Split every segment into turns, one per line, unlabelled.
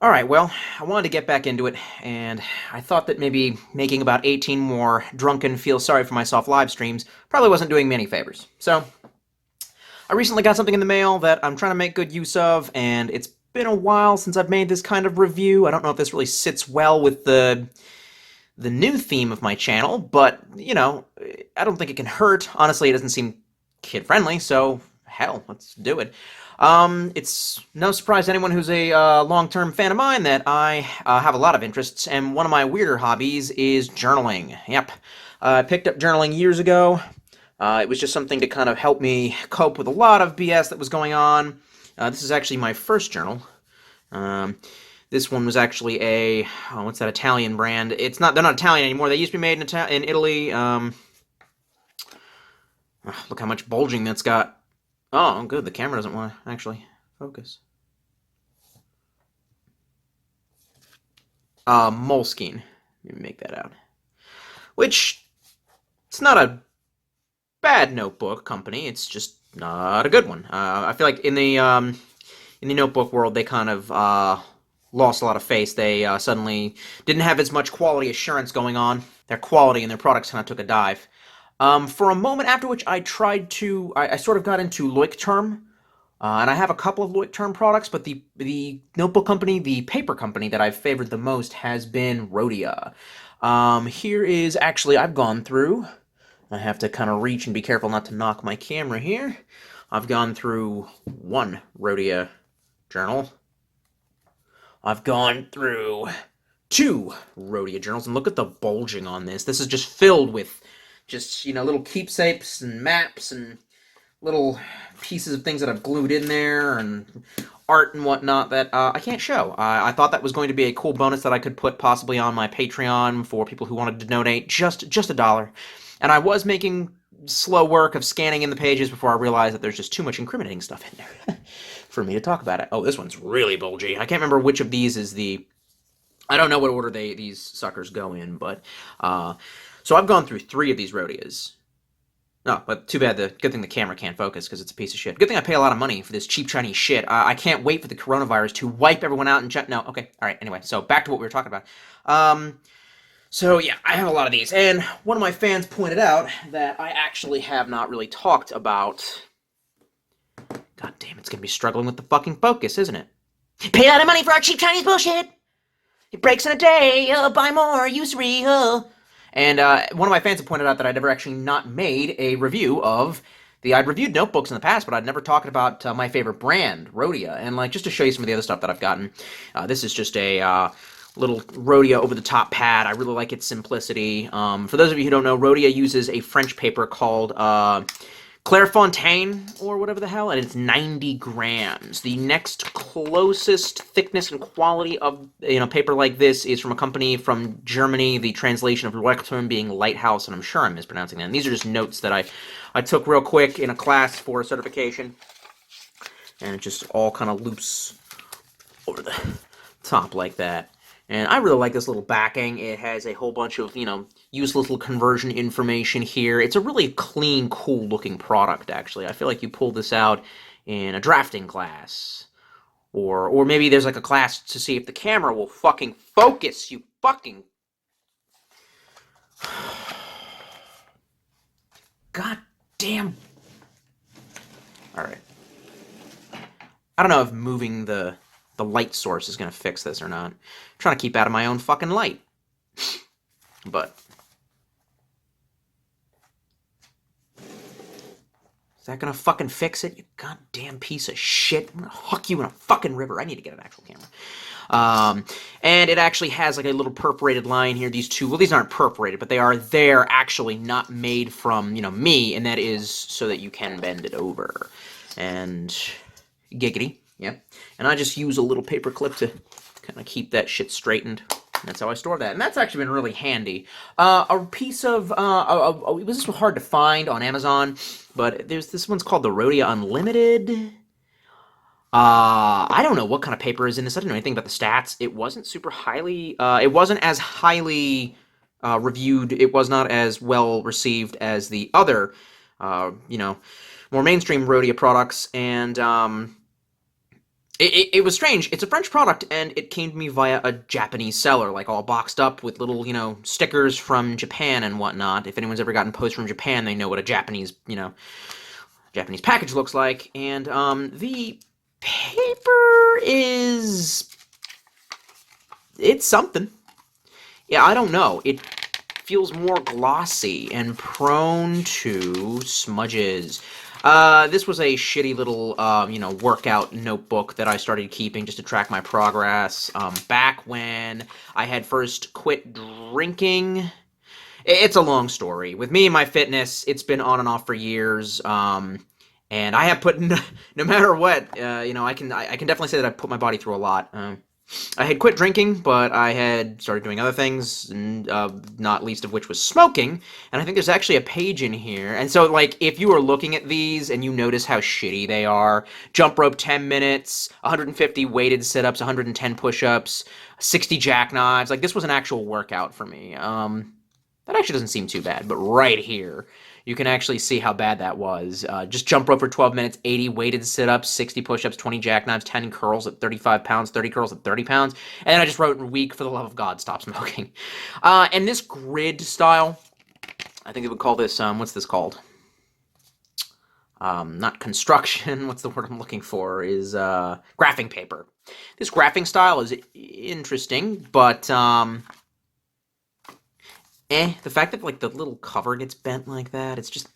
Alright, well, I wanted to get back into it, and I thought that maybe making about 18 more drunken feel sorry for myself live streams probably wasn't doing me any favors. So, I recently got something in the mail that I'm trying to make good use of, and it's been a while since I've made this kind of review. I don't know if this really sits well with the new theme of my channel, but, I don't think it can hurt. Honestly, it doesn't seem kid-friendly, so hell, let's do it. It's no surprise to anyone who's a long-term fan of mine that I have a lot of interests, and one of my weirder hobbies is journaling. Yep. I picked up journaling years ago. It was just something to kind of help me cope with a lot of BS that was going on. This is actually my first journal. Um, this one was actually what's that Italian brand? They're not Italian anymore. They used to be made in Italy. Look how much bulging that's got. Oh, good. The camera doesn't want to actually focus. Moleskine. Let me make that out. Which, it's not a bad notebook company. It's just not a good one. I feel like in the notebook world, they kind of lost a lot of face. They suddenly didn't have as much quality assurance going on. Their quality and their products kind of took a dive. For a moment after which I sort of got into Leuchtturm, and I have a couple of Leuchtturm products, but the notebook company, the paper company that I've favored the most has been Rhodia. Here is actually, I've gone through, I have to kind of reach and be careful not to knock my camera here. I've gone through one Rhodia journal. I've gone through two Rhodia journals, and look at the bulging on this. This is just filled with just, little keepsakes and maps and little pieces of things that I've glued in there and art and whatnot that I can't show. I thought that was going to be a cool bonus that I could put possibly on my Patreon for people who wanted to donate just $1. And I was making slow work of scanning in the pages before I realized that there's just too much incriminating stuff in there for me to talk about it. Oh, this one's really bulgy. I can't remember which of these is I don't know what order these suckers go in, but so I've gone through 3 of these Rhodias. Oh, but too bad. Good thing the camera can't focus because it's a piece of shit. Good thing I pay a lot of money for this cheap Chinese shit. I can't wait for the coronavirus to wipe everyone out and no, okay, all right. Anyway, so back to what we were talking about. So yeah, I have a lot of these, and one of my fans pointed out that I actually have not really talked about. God damn, it's gonna be struggling with the fucking focus, isn't it? Pay a lot of money for our cheap Chinese bullshit. It breaks in a day. Buy more, usury. And one of my fans had pointed out that I'd never actually not made a review of I'd reviewed notebooks in the past, but I'd never talked about my favorite brand, Rhodia. And just to show you some of the other stuff that I've gotten, this is just a little Rhodia over-the-top pad. I really like its simplicity. For those of you who don't know, Rhodia uses a French paper called Clairefontaine, or whatever the hell, and it's 90 grams. The next closest thickness and quality of paper like this is from a company from Germany, the translation of Leuchtturm being lighthouse, and I'm sure I'm mispronouncing that. And these are just notes that I took real quick in a class for a certification, and it just all kind of loops over the top like that. And I really like this little backing. It has a whole bunch of, useless little conversion information here. It's a really clean, cool-looking product, actually. I feel like you pull this out in a drafting class. Or maybe there's a class to see if the camera will fucking focus, you fucking... God damn... Alright. I don't know if moving the light source is going to fix this or not. I'm trying to keep out of my own fucking light. But is that going to fucking fix it, you goddamn piece of shit? I'm going to huck you in a fucking river. I need to get an actual camera. And it actually has a little perforated line here. These two, well, these aren't perforated, but they are there actually not made from, me, and that is so that you can bend it over. And giggity. Yeah, and I just use a little paper clip to kind of keep that shit straightened. That's how I store that, and that's actually been really handy. A piece of this was hard to find on Amazon, but this one's called the Rhodia Unlimited. I don't know what kind of paper is in this. I didn't know anything about the stats. It wasn't super highly. It wasn't as highly reviewed. It was not as well received as the other, more mainstream Rhodia products, and It was strange. It's a French product, and it came to me via a Japanese seller, like all boxed up with little, stickers from Japan and whatnot. If anyone's ever gotten posts from Japan, they know what a Japanese package looks like. And the paper it's something. Yeah, I don't know. It feels more glossy and prone to smudges. This was a shitty little, workout notebook that I started keeping just to track my progress. Back when I had first quit drinking. It's a long story. With me and my fitness, it's been on and off for years. And I have put, no matter what, I can definitely say that I've put my body through a lot. I had quit drinking, but I had started doing other things, and not least of which was smoking. And I think there's actually a page in here. And so, like, if you are looking at these and you notice how shitty they are, jump rope 10 minutes, 150 weighted sit-ups, 110 push-ups, 60 jackknives. Like, this was an actual workout for me. That actually doesn't seem too bad, but right here, you can actually see how bad that was. Just jump rope for 12 minutes, 80 weighted sit-ups, 60 push-ups, 20 jackknives, 10 curls at 35 pounds, 30 curls at 30 pounds. And then I just wrote, weak, for the love of God, stop smoking. And this grid style, I think they would call this, what's this called? Not construction, what's the word I'm looking for, is graphing paper. This graphing style is interesting, but the fact that, like, the little cover gets bent like that, it's just,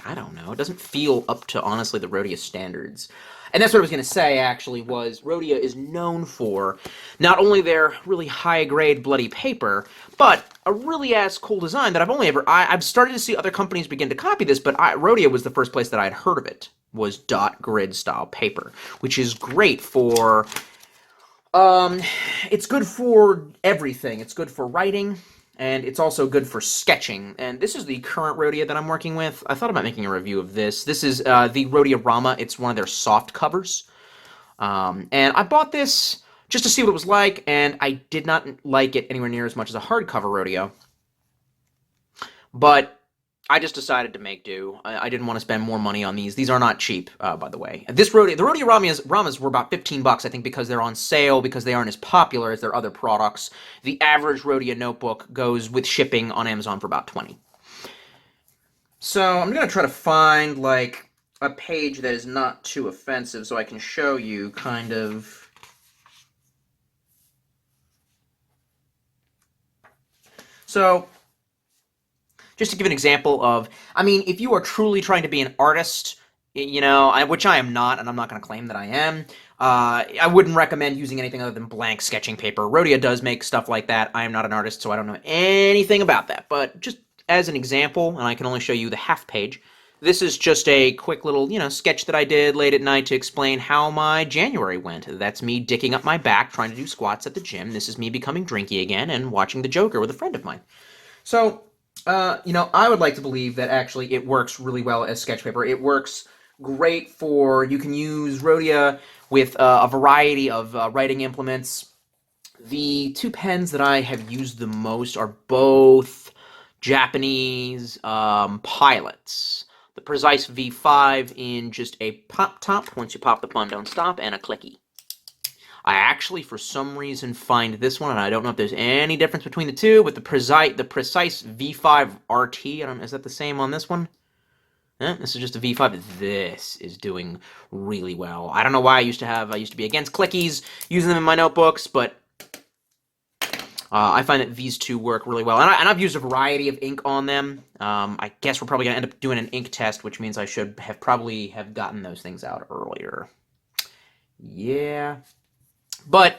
I don't know. It doesn't feel up to, honestly, the Rhodia standards. And that's what I was going to say, actually, was Rhodia is known for not only their really high-grade bloody paper, but a really ass cool design that I've started to see other companies begin to copy this, but Rhodia was the first place that I had heard of it, was dot grid style paper, which is great for, it's good for everything. It's good for writing, and it's also good for sketching. And this is the current Rhodia that I'm working with. I thought about making a review of this. This is the Rhodia Rama. It's one of their soft covers. And I bought this just to see what it was like, and I did not like it anywhere near as much as a hardcover Rhodia. But I just decided to make do. I didn't want to spend more money on these. These are not cheap, by the way. The Rhodia Ramas were about 15 bucks, I think, because they're on sale, because they aren't as popular as their other products. The average Rhodia notebook goes with shipping on Amazon for about 20. So I'm going to try to find, like, a page that is not too offensive so I can show you kind of. So, just to give an example of, I mean, if you are truly trying to be an artist, which I am not, and I'm not going to claim that I am, I wouldn't recommend using anything other than blank sketching paper. Rhodia does make stuff like that. I am not an artist, so I don't know anything about that. But just as an example, and I can only show you the half page, this is just a quick little, sketch that I did late at night to explain how my January went. That's me dicking up my back, trying to do squats at the gym. This is me becoming drinky again and watching The Joker with a friend of mine. So, I would like to believe that actually it works really well as sketch paper. It works great for, you can use Rhodia with a variety of writing implements. The two pens that I have used the most are both Japanese pilots. The Precise V5 in just a pop top, once you pop the fun don't stop, and a clicky. I actually, for some reason, find this one, and I don't know if there's any difference between the two, but the Precise V5 RT, is that the same on this one? This is just a V5. This is doing really well. I don't know why I used to be against clickies, using them in my notebooks, but I find that these two work really well. And I've used a variety of ink on them. I guess we're probably going to end up doing an ink test, which means I should probably have gotten those things out earlier. Yeah. But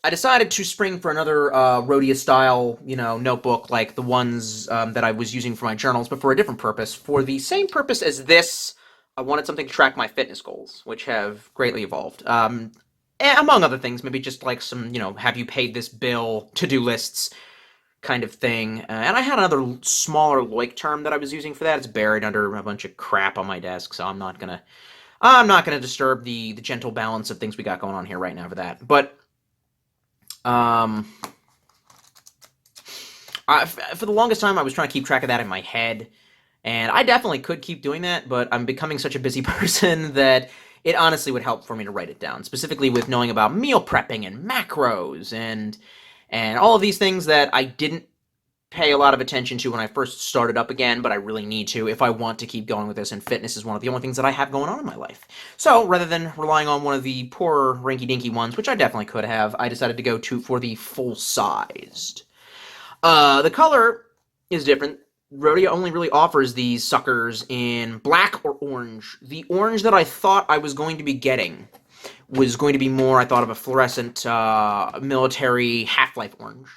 I decided to spring for another Rhodia-style, notebook like the ones that I was using for my journals, but for a different purpose. For the same purpose as this, I wanted something to track my fitness goals, which have greatly evolved. Among other things, maybe just like some, have you paid this bill, to-do lists kind of thing. And I had another smaller Loic term that I was using for that. It's buried under a bunch of crap on my desk, so I'm not gonna disturb the gentle balance of things we got going on here right now for that. But for the longest time, I was trying to keep track of that in my head, and I definitely could keep doing that, but I'm becoming such a busy person that it honestly would help for me to write it down, specifically with knowing about meal prepping and macros and all of these things that I didn't pay a lot of attention to when I first started up again, but I really need to if I want to keep going with this, and fitness is one of the only things that I have going on in my life. So rather than relying on one of the poorer rinky-dinky ones, which I definitely could have, I decided to go for the full-sized. The color is different. Rhodia only really offers these suckers in black or orange. The orange that I thought I was going to be getting was going to be more, I thought, of a fluorescent military Half-Life orange.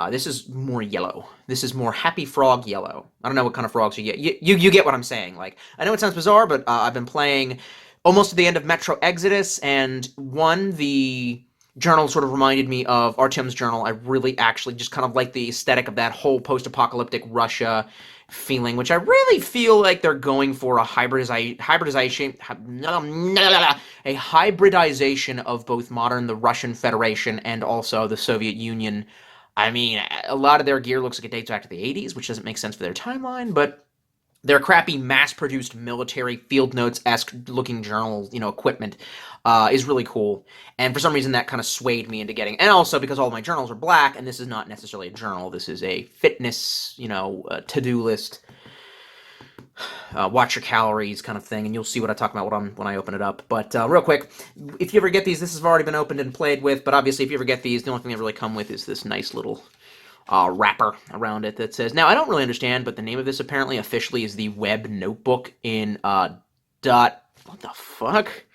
This is more yellow. This is more Happy Frog yellow. I don't know what kind of frogs you get. You get what I'm saying. Like, I know it sounds bizarre, but I've been playing almost to the end of Metro Exodus, and the journal sort of reminded me of Artyom's journal. I really actually just kind of like the aesthetic of that whole post-apocalyptic Russia feeling, which I really feel like they're going for a hybridization of both the Russian Federation and also the Soviet Union. I mean, a lot of their gear looks like it dates back to the 80s, which doesn't make sense for their timeline, but their crappy mass-produced military field notes-esque looking journal, equipment is really cool. And for some reason that kind of swayed me into getting, and also because all of my journals are black, and this is not necessarily a journal, this is a fitness, to-do list, watch your calories kind of thing, and you'll see what I talk about when I open it up. But real quick, if you ever get these, this has already been opened and played with, but obviously if you ever get these, the only thing they really come with is this nice little wrapper around it that says, now I don't really understand, but the name of this apparently officially is the Webnotebook in what the fuck?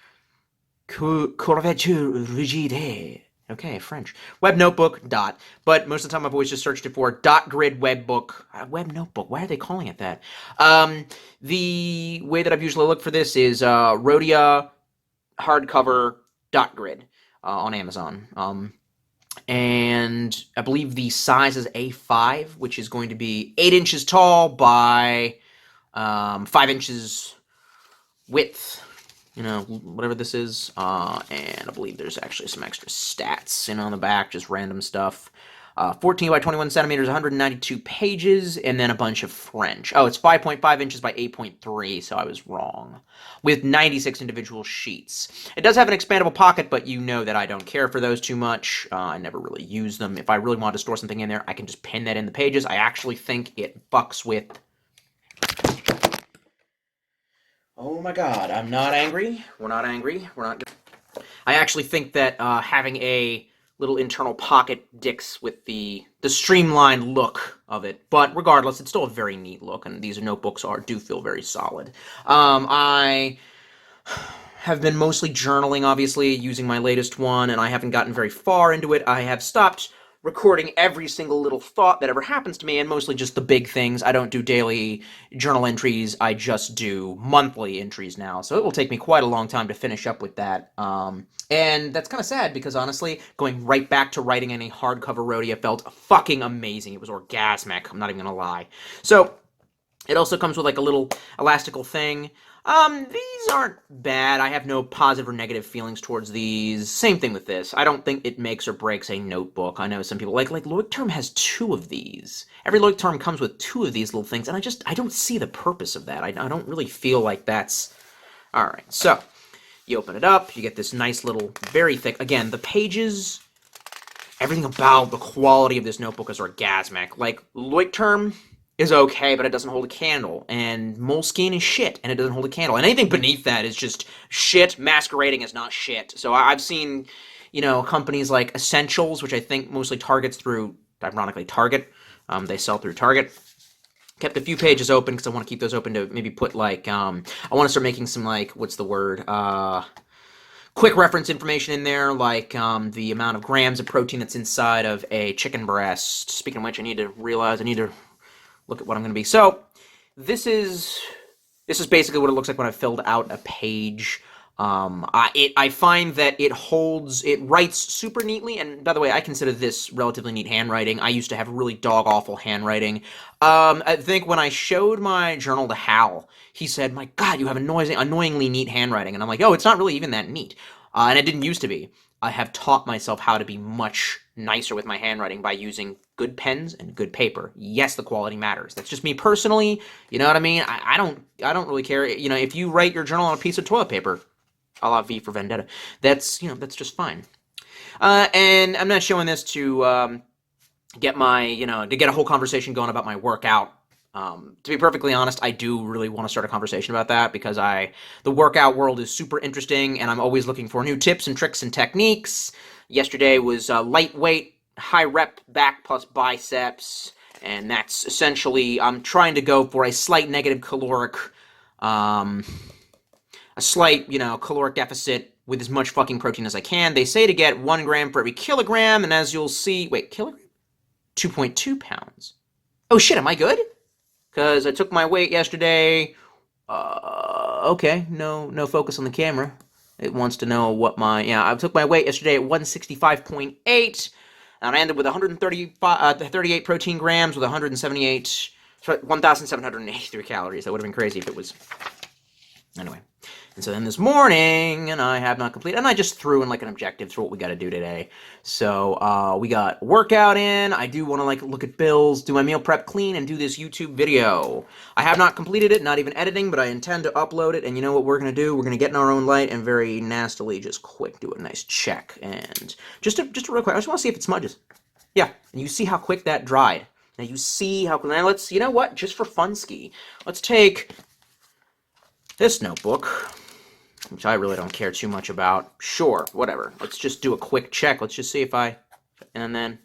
Couverture rigide. Okay, French. Webnotebook, but most of the time I've always just searched it for grid webbook. Webnotebook, why are they calling it that? The way that I've usually looked for this is Rhodia hardcover grid on Amazon. And I believe the size is A5, which is going to be 8 inches tall by 5 inches width. Whatever this is, and I believe there's actually some extra stats on the back, just random stuff. 14 by 21 centimeters, 192 pages, and then a bunch of French. Oh, it's 5.5 inches by 8.3, so I was wrong. With 96 individual sheets. It does have an expandable pocket, but you know that I don't care for those too much. I never really use them. If I really want to store something in there, I can just pin that in the pages. I actually think it fucks with... Oh my god, I'm not angry. We're not angry. I actually think that having a little internal pocket dicks with the streamlined look of it. But regardless, it's still a very neat look, and these notebooks do feel very solid. I have been mostly journaling, obviously, using my latest one, and I haven't gotten very far into it. I have stopped recording every single little thought that ever happens to me, and mostly just the big things. I don't do daily journal entries, I just do monthly entries now, so it will take me quite a long time to finish up with that. And that's kind of sad, because honestly, going right back to writing any hardcover Rhodia felt fucking amazing. It was orgasmic, I'm not even gonna lie. So, it also comes with like a little elastical thing. These aren't bad. I have no positive or negative feelings towards these. Same thing with this. I don't think it makes or breaks a notebook. I know some people like Leuchtturm has 2 of these. Every Leuchtturm comes with 2 of these little things, and I don't see the purpose of that. I don't really feel like that's... Alright, so, you open it up, you get this nice little, very thick... Again, the pages, everything about the quality of this notebook is orgasmic. Like, Leuchtturm is okay, but it doesn't hold a candle. And Moleskine is shit, and it doesn't hold a candle. And anything beneath that is just shit masquerading as not shit. So I've seen, companies like Essentials, which I think mostly targets through, ironically, Target. They sell through Target. Kept a few pages open, because I want to keep those open to maybe put, I want to start making some, what's the word? Quick reference information in there, like the amount of grams of protein that's inside of a chicken breast. Speaking of which, I need to look at what I'm going to be. So, this is basically what it looks like when I've filled out a page. I find that it writes super neatly, and by the way, I consider this relatively neat handwriting. I used to have really dog-awful handwriting. I think when I showed my journal to Hal, he said, my god, you have annoyingly neat handwriting, and I'm like, oh, it's not really even that neat. And it didn't used to be. I have taught myself how to be much nicer with my handwriting by using good pens and good paper. Yes, the quality matters. That's just me personally. You know what I mean? I don't really care. If you write your journal on a piece of toilet paper, a la V for Vendetta. That's, that's just fine. And I'm not showing this to get to get a whole conversation going about my workout. To be perfectly honest, I do really want to start a conversation about that because the workout world is super interesting, and I'm always looking for new tips and tricks and techniques. Yesterday was lightweight, high rep back plus biceps, and that's essentially I'm trying to go for a slight negative caloric, caloric deficit with as much fucking protein as I can. They say to get 1 gram for every kilogram, and as you'll see, wait, kilogram? 2.2 pounds. Oh shit, am I good? Because I took my weight yesterday. Okay, no focus on the camera. It wants to know what I took my weight yesterday at 165.8, and I ended with 38 protein grams with 1,783 calories. That would have been crazy if it was. Anyway. And so then this morning, and I have not completed, and I just threw in like an objective for what we got to do today. So we got workout in. I do want to look at bills, do my meal prep clean, and do this YouTube video. I have not completed it, not even editing, but I intend to upload it. And you know what we're gonna do? We're gonna get in our own light and very nastily, just quick, do a nice check. And just real quick, I just want to see if it smudges. Yeah, and you see how quick that dried. Now you see how. Now let's. You know what? Just for funski, let's take this notebook, which I really don't care too much about. Sure, whatever. Let's just do a quick check. Let's just see if and then,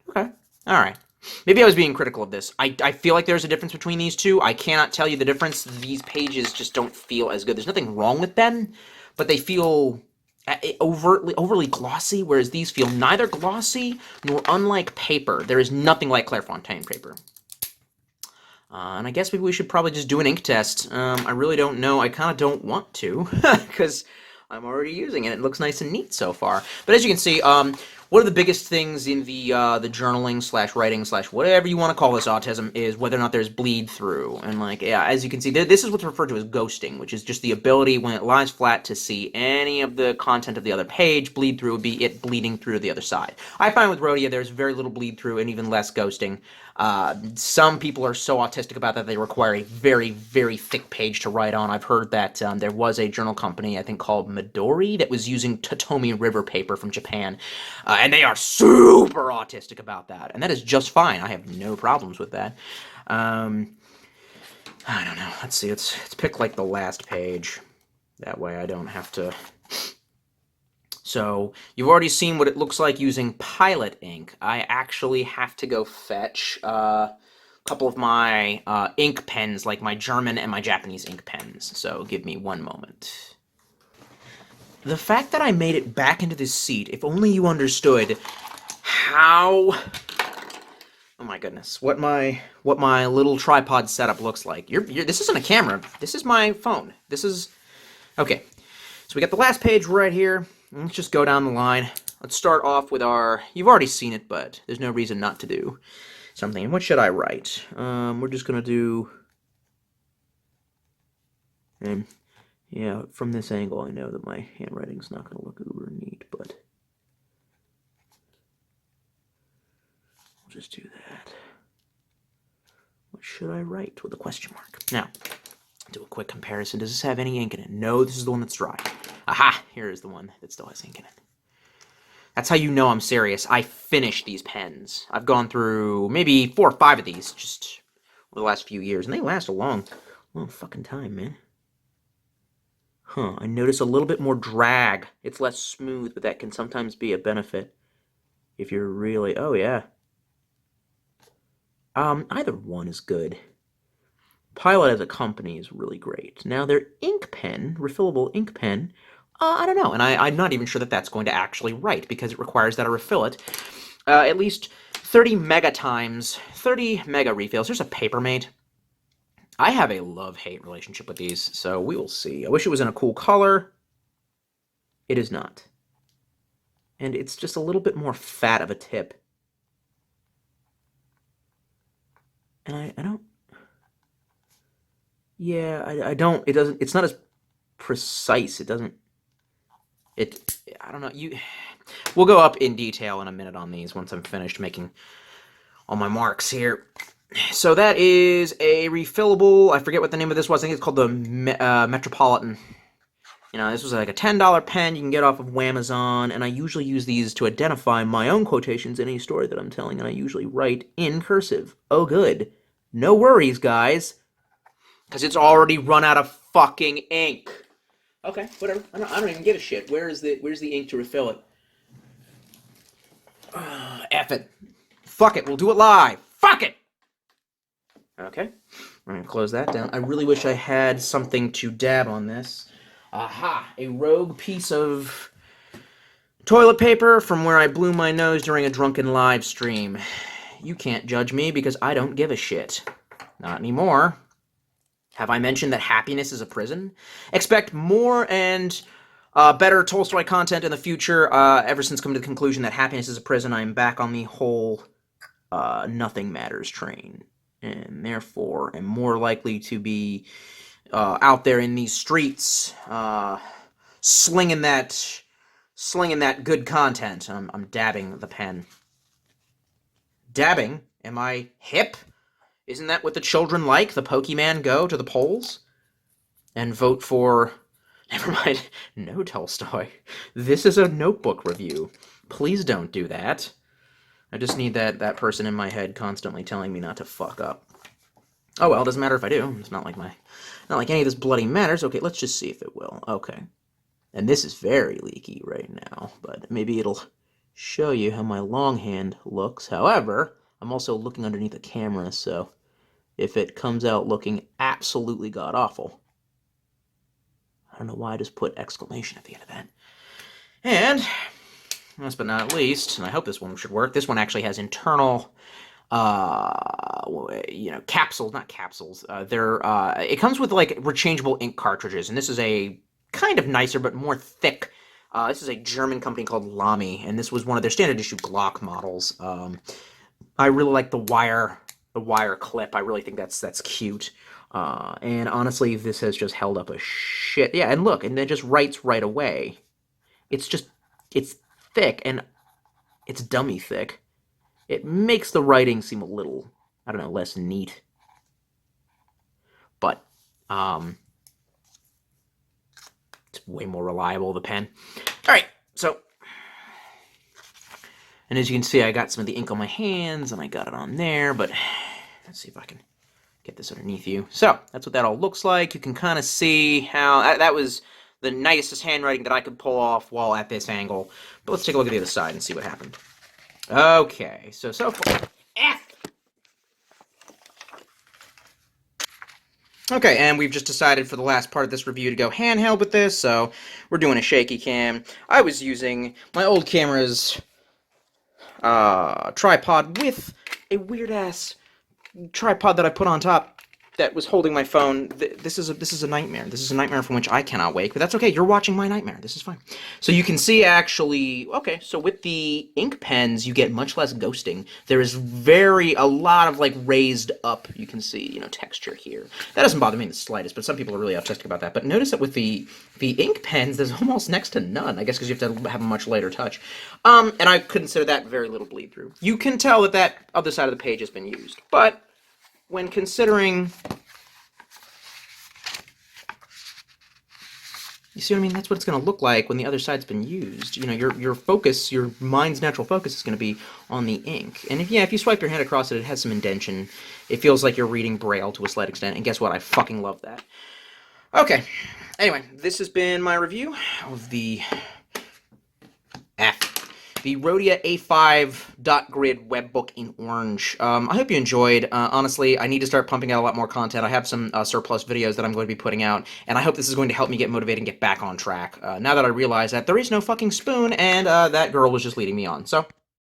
okay, all right. Maybe I was being critical of this. I feel like there's a difference between these two. I cannot tell you the difference. These pages just don't feel as good. There's nothing wrong with them, but they feel overly glossy, whereas these feel neither glossy nor unlike paper. There is nothing like Clairefontaine paper. And I guess maybe we should probably just do an ink test. I really don't know. I kind of don't want to, because I'm already using it. It looks nice and neat so far. But as you can see, one of the biggest things in the journaling / writing / whatever you want to call this autism is whether or not there's bleed through. And as you can see, this is what's referred to as ghosting, which is just the ability when it lies flat to see any of the content of the other page. Bleed through would be it bleeding through to the other side. I find with Rhodia there's very little bleed through and even less ghosting. Some people are so autistic about that they require a very, very thick page to write on. I've heard that there was a journal company, I think called Midori, that was using Totomi River paper from Japan, and they are super autistic about that, and that is just fine. I have no problems with that. I don't know. Let's see. Let's pick the last page. That way I don't have to. So, you've already seen what it looks like using Pilot ink. I actually have to go fetch a couple of my ink pens, like my German and my Japanese ink pens. So, give me one moment. The fact that I made it back into this seat, if only you understood how... Oh my goodness, what my little tripod setup looks like. This isn't a camera. This is my phone. This is... Okay, so we got the last page right here. Let's just go down the line. Let's start off with you've already seen it, but there's no reason not to do something. And what should I write? We're just going to do... And yeah, from this angle, I know that my handwriting's not going to look uber neat, but... I'll just do that. What should I write with a question mark? Now, do a quick comparison. Does this have any ink in it? No, this is the one that's dry. Aha! Here is the one that still has ink in it. That's how you know I'm serious. I finished these pens. I've gone through maybe 4 or 5 of these just over the last few years, and they last a long fucking time, man. Huh, I notice a little bit more drag. It's less smooth, but that can sometimes be a benefit if you're really... Oh, yeah. Either one is good. Pilot as a company is really great. Now, their ink pen, refillable ink pen, I don't know. And I'm not even sure that that's going to actually write, because it requires that I refill it at least 30 mega times, 30 mega refills. There's a Papermate. I have a love-hate relationship with these, so we will see. I wish it was in a cool color. It is not. And it's just a little bit more fat of a tip. And I don't... Yeah, I don't... It doesn't... It's not as precise. It doesn't... I don't know. We'll go up in detail in a minute on these once I'm finished making all my marks here. So that is a refillable... I forget what the name of this was. I think it's called the Metropolitan. This was like a $10 pen you can get off of Wamazon, and I usually use these to identify my own quotations in any story that I'm telling, and I usually write in cursive. Oh, good. No worries, guys, because it's already run out of fucking ink. Okay, whatever. I don't even give a shit. Where's the ink to refill it? F it. Fuck it. We'll do it live. Fuck it. Okay, I'm gonna close that down. I really wish I had something to dab on this. Aha! A rogue piece of toilet paper from where I blew my nose during a drunken live stream. You can't judge me because I don't give a shit. Not anymore. Have I mentioned that happiness is a prison? Expect more and better Tolstoy content in the future. Ever since coming to the conclusion that happiness is a prison, I'm back on the whole nothing matters train. And therefore am more likely to be out there in these streets, slinging that good content. I'm dabbing the pen. Dabbing? Am I hip? Isn't that what the children like? The Pokemon go to the polls and vote for... Never mind. No, Tolstoy. This is a notebook review. Please don't do that. I just need that person in my head constantly telling me not to fuck up. Oh well, it doesn't matter if I do. It's not like any of this bloody matters. Okay, let's just see if it will. Okay. And this is very leaky right now, but maybe it'll show you how my longhand looks. However, I'm also looking underneath the camera, so if it comes out looking absolutely god-awful, I don't know why I just put exclamation at the end of that. And last but not least, and I hope this one should work, this one actually has internal, capsules, not capsules. It comes with, like, rechangeable ink cartridges, and this is a kind of nicer but more thick. This is a German company called Lamy, and this was one of their standard issue Glock models. I really like the wire clip. I really think that's cute. And honestly, this has just held up a shit. Yeah, and look, and it just writes right away. It's thick, and it's dummy thick. It makes the writing seem a little, I don't know, less neat. But, it's way more reliable, the pen. Alright, so, and as you can see, I got some of the ink on my hands, and I got it on there, but let's see if I can get this underneath you. So, that's what that all looks like. You can kind of see how, that was the nicest handwriting that I could pull off while at this angle. But let's take a look at the other side and see what happened. Okay, so far. Okay, and we've just decided for the last part of this review to go handheld with this, so we're doing a shaky cam. I was using my old camera's tripod with a weird-ass tripod that I put on top that was holding my phone. This is a nightmare. This is a nightmare from which I cannot wake, but that's okay. You're watching my nightmare. This is fine. So you can see actually, okay, so with the ink pens, you get much less ghosting. There is a lot of like raised up, you can see, texture here. That doesn't bother me in the slightest, but some people are really upset about that. But notice that with the ink pens, there's almost next to none, I guess because you have to have a much lighter touch. And I consider that very little bleed through. You can tell that other side of the page has been used, but when considering, you see what I mean? That's what it's going to look like when the other side's been used. Your focus, your mind's natural focus is going to be on the ink. And if you swipe your hand across it, it has some indentation. It feels like you're reading Braille to a slight extent. And guess what? I fucking love that. Okay. Anyway, this has been my review of the Rhodia A5 dot grid webbook in orange. I hope you enjoyed. Honestly, I need to start pumping out a lot more content. I have some surplus videos that I'm going to be putting out, and I hope this is going to help me get motivated and get back on track. Now that I realize that there is no fucking spoon, and that girl was just leading me on. So,